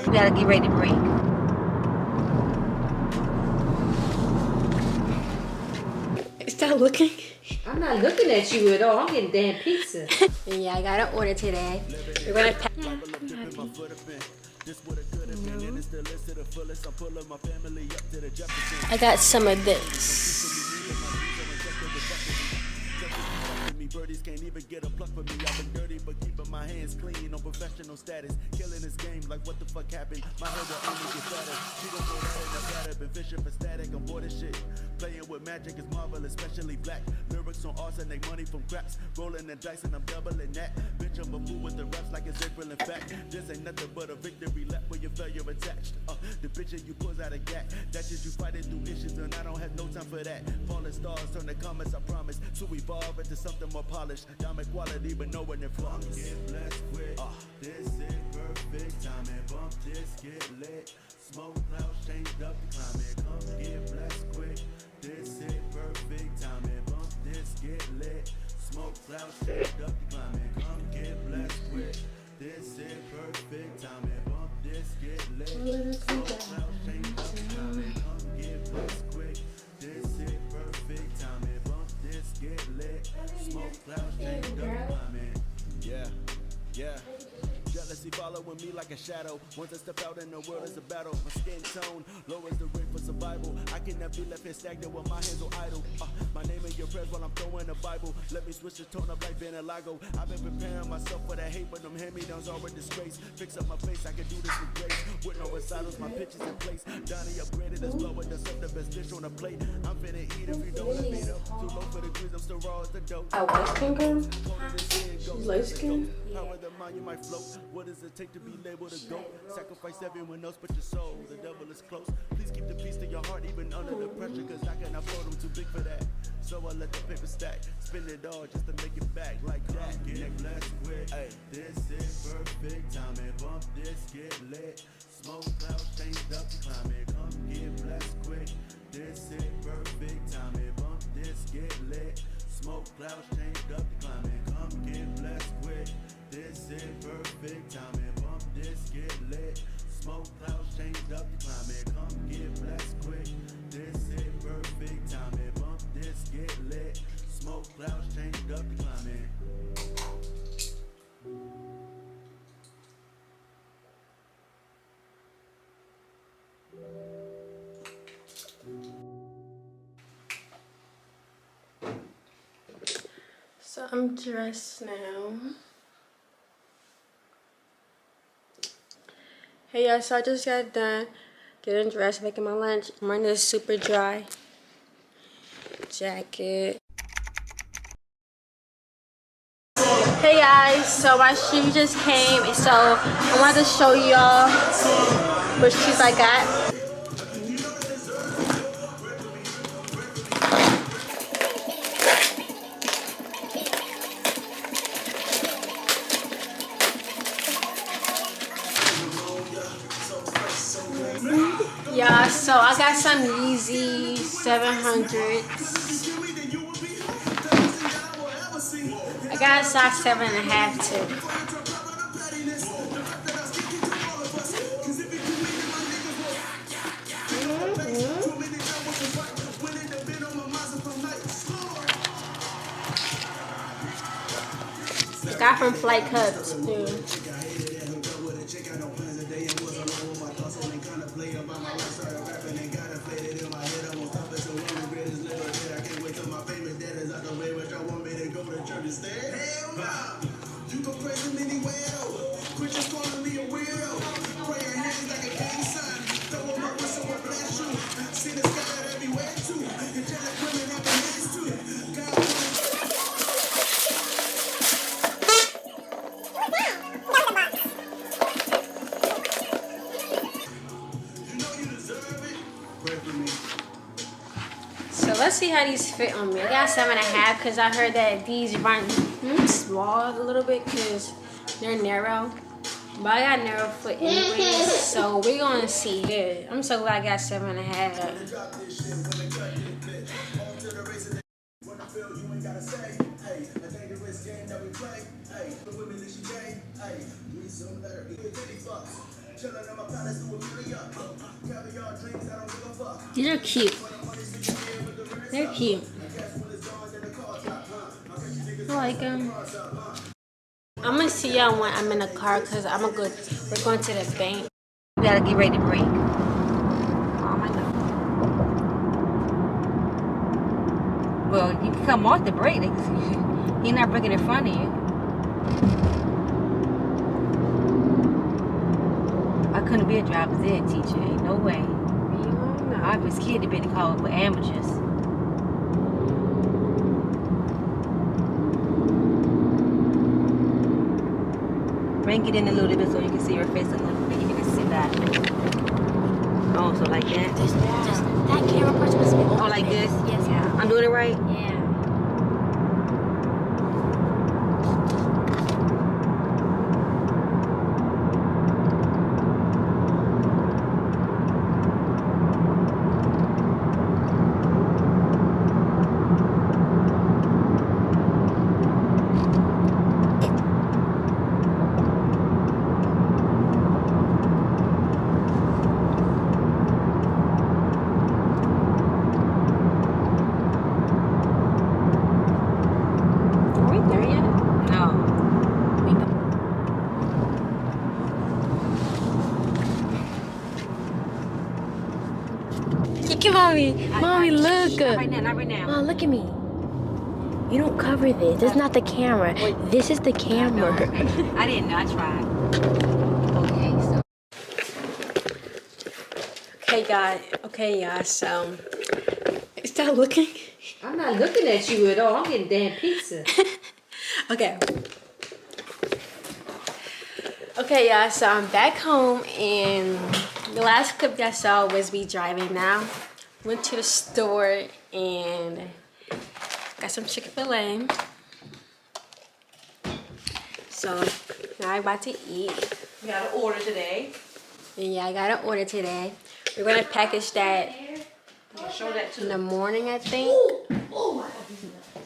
We gotta get ready to break. Stop looking. I'm not looking at you at all. I'm getting damn pizza. Yeah, I got an order today. We're gonna pack. I got some of this. Birdies can't even get a pluck for me. I've been dirty, but keeping my hands clean on professional status. Killing this game like what the fuck happened. My head will only get fatter. She gon' throw that in the platter. Been fishing for static. I'm bored of shit. Playing with magic is marvelous, especially black. Lyrics on arts and make money from craps. Rolling the dice and I'm doubling that. Bitch, I'm a fool with the reps like it's April in fact. This ain't nothing but a victory lap when your failure attached. The bitch you pulls out a gat. That's just you fighting through issues and I don't have no time for that. Falling stars turn the comments, I promise. To evolve into something more polished. Diamond quality, but knowing it flawless. Get blessed with this is perfect timing. Bump this, get lit. Smoke clouds changed up the climate. Come get blessed quick. This is perfect timing. Bump this, get lit. Smoke clouds changed up the climate. Come get blessed quick. This is perfect timing. Bump this, get lit. Smoke clouds changed up the climate. Come get blessed quick. This is perfect timing. Bump this, get lit. Smoke clouds changed up the climate. Yeah. Jealousy following me like a shadow. Once I step out in the world, it's a battle. My skin tone lowers the rate for survival. I cannot be left here stagnant with my hands on idle. My name in your prayers while I'm throwing the Bible. Let me switch the tone up like Benalago. I've been preparing myself for the hate, but them hand-me-downs are a disgrace. Fix up my face, I can do this with grace. With no recitals, my pitches in place. Johnny upgraded as blower, that's up the best dish on the plate. I'm finna eat if you don't let me know. Too low for the grease, I'm still raw as the dough. I was skin. She's light skin. Power the mind, you might float. What does it take to be labeled a goat? Sacrifice everyone else but your soul. The devil is close. Please keep the peace to your heart even under the pressure, cause I cannot afford them too big for that. So I let the paper stack. Spend it all just to make it back like that. Get blessed quick. Hey, this is perfect timing. Bump this, get lit. Smoke clouds changed up the climate. Come get blessed quick. This is perfect timing. Bump this, get lit. Smoke clouds changed up the climate. Come get blessed quick. This is perfect timing. Bump this, get lit. Smoke clouds changed up the climate. Come get blessed quick. This is perfect timing. Bump this, get lit. Smoke clouds changed up the climate. So I'm dressed now. Hey y'all, so I just got done getting dressed, making my lunch. I'm wearing this super dry jacket. Hey guys, so my shoe just came, so I wanted to show y'all what shoes I got. Yeah, so I got some Yeezy 700's. I got a size 7.5 too. Got from Flight Cups too. So let's see how these fit on me. I got 7.5 because I heard that these run small a little bit because they're narrow. But I got narrow foot anyways, so we're gonna see. Yeah, I'm so glad I got 7.5. These are cute. They're cute. I like them. I'm gonna see y'all when I'm in the car because we're going to the bank. We gotta get ready to break. Oh my God. Well, you can come off the break. He's not breaking in front of you. I couldn't be a driver's ed teacher. Ain't no way. No, I'd be scared to be in the car with amateurs. Bring it in a little bit so you can see her face a little bit. You can see that. Oh, so like that? Just that camera part supposed to be Oh, like this? Yes. Yeah. I'm doing it right? Yeah. Look at mommy. Mommy, look. Not right now, not right now. Mom, look at me. You don't cover this. This is not the camera. This is the camera. I didn't know. I tried. Okay, so. Okay, guys. So, stop looking. I'm not looking at you at all. I'm getting damn pizza. Okay. Okay, y'all. So I'm back home, and the last clip y'all saw was me driving now. Went to the store and got some Chick-fil-A. So now I'm about to eat. You got an order today. And yeah, I got an order today. We're gonna package that Show that to in the morning, I think.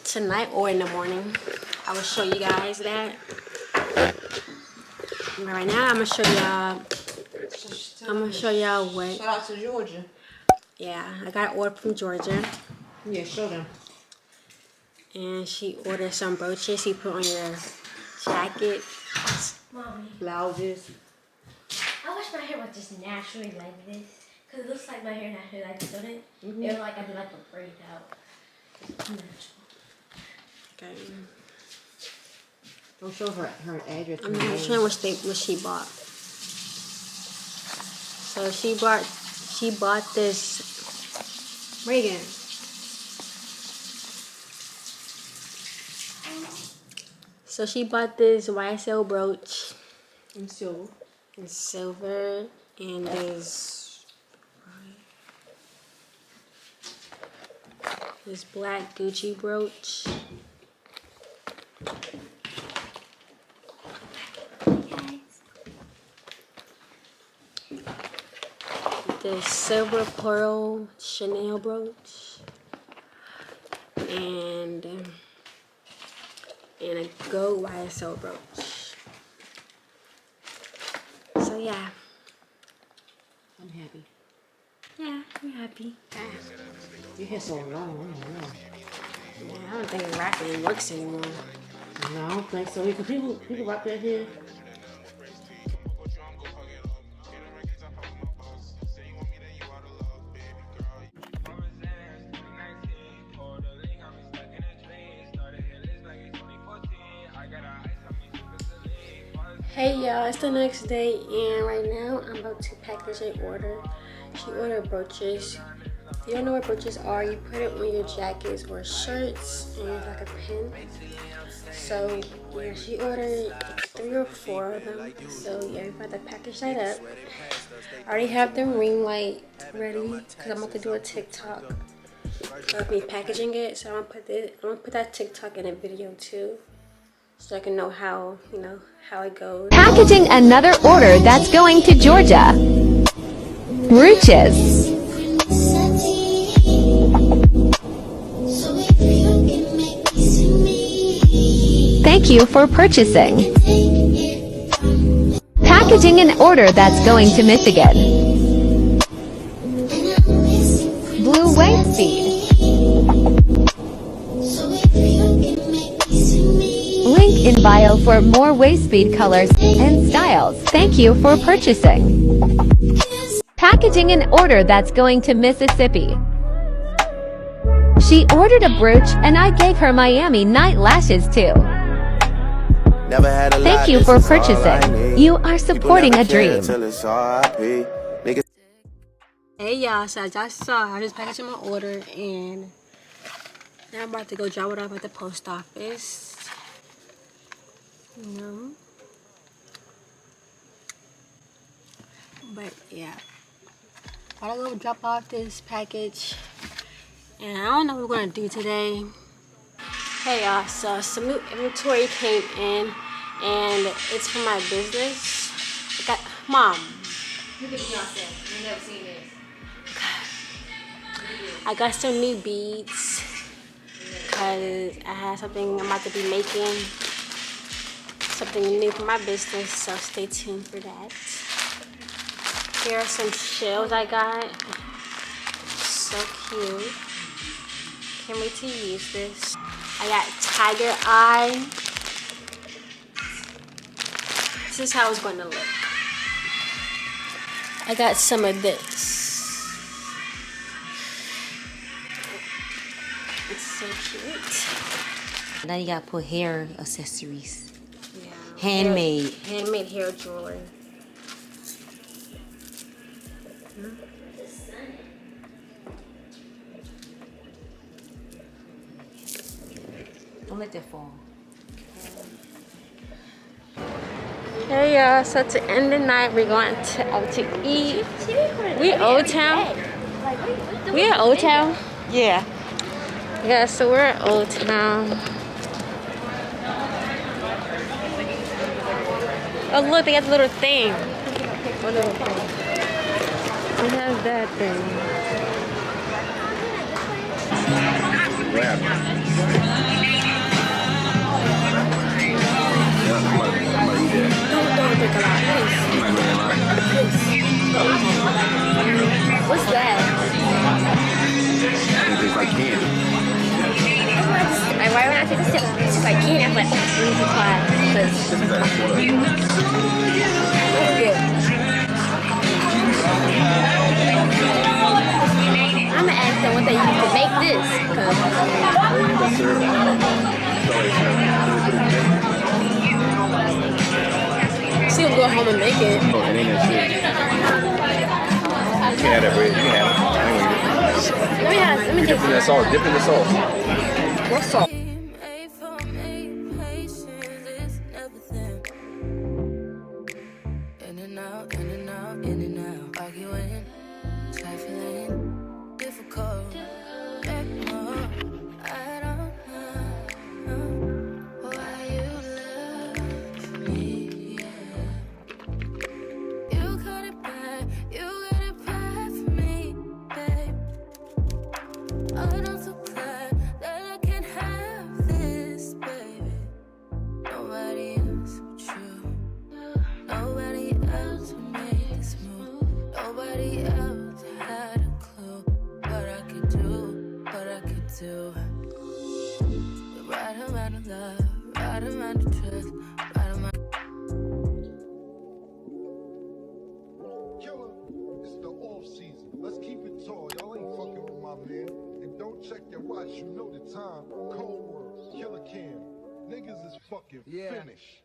Tonight or in the morning. I will show you guys that. But right now, I'm gonna show y'all what. Shout out to Georgia. Yeah, I got an order from Georgia. Yeah, show them. And she ordered some brooches you put on your jacket. Mommy, Blouses. I wish my hair was just naturally like this. Because it looks like my hair naturally like this, don't it? It was like I did like a braid out. Natural. Okay. Don't show her address. I'm not sure what she bought. So she bought this. Reagan. So she bought this YSL brooch In silver. in silver and this black Gucci brooch. This silver pearl Chanel brooch and a gold YSL brooch. So yeah. I'm happy. Yeah, I'm happy. Your hair's so long. I don't know. Yeah, I don't think rapping works anymore. No, I don't think so. People rock their hair. Hey y'all, it's the next day and right now I'm about to package an order. She ordered brooches. If you don't know what brooches are, you put it on your jackets or shirts and it's like a pin. So yeah, she ordered 3 or 4 of them. So yeah, we're about to package that up. I already have the ring light ready because I'm about to do a TikTok of me packaging it. So I'm gonna put that TikTok in a video too, so I can know how how it goes. Packaging another order that's going to Georgia. Brooches. Thank you for purchasing. Packaging an order that's going to Michigan. Blue waist bead. Link in bio for more waist bead colors and styles. Thank you for purchasing. Packaging an order that's going to Mississippi. She ordered a brooch and I gave her Miami night lashes too. Never had a Thank you for purchasing. You are supporting a dream. Hey y'all, so as y'all saw, I just packaging my order and now I'm about to go drop it off at the post office. You know? But yeah, I gotta go drop off this package. And I don't know what we're gonna do today. Hey y'all, so some new inventory came in and it's for my business. I got, Mom. Look at yourself. You never seen this. I got some new beads because I have something I'm about to be making. Something new for my business, so stay tuned for that. Here are some shells I got. So cute. Can't wait to use this. I got tiger eye. This is how it's going to look. I got some of this. It's so cute. Now you gotta put hair accessories. Yeah. Handmade. Handmade hair jewelry. Don't let that fall. Hey y'all, so to end the night, we're going out to eat. We Old Town. We at Old Town? Yeah. Yeah, so we're at Old Town. Oh look, they got the little thing. What little thing? It has that thing. Don't drink a lot, please. What's that? It's like candy. Like, why would I take a sip? It's just like candy. I'm like, we need to try this. I'm gonna ask them what they use to make this. She'll go home and make it. Oh, it ain't that shit. You can have that bread. You can have it. Let me Dip in that sauce. Dip in the sauce. What sauce?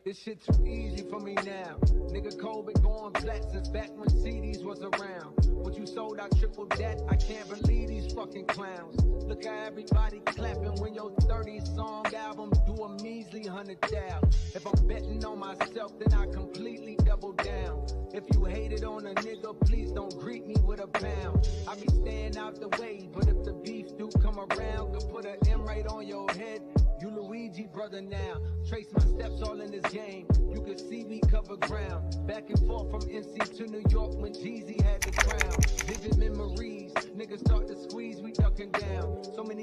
This shit too easy for me now. Nigga Cole been going flat since back when CDs was around. What you sold, I tripled that. I can't believe these fucking clowns. Look at everybody clapping when your 30 song album do a measly 100,000. If I'm betting on myself, then I completely double down. If you hated on a nigga, please don't greet me with a pound. I be staying out the way, but if the beef do come around, could put an M right on your head. You Luigi, brother, now. Trace my steps all in this game. You can see me cover ground. Back and forth from NC to New York when Yeezy had the crown. Vivid memories. Niggas start to squeeze, we ducking down. So many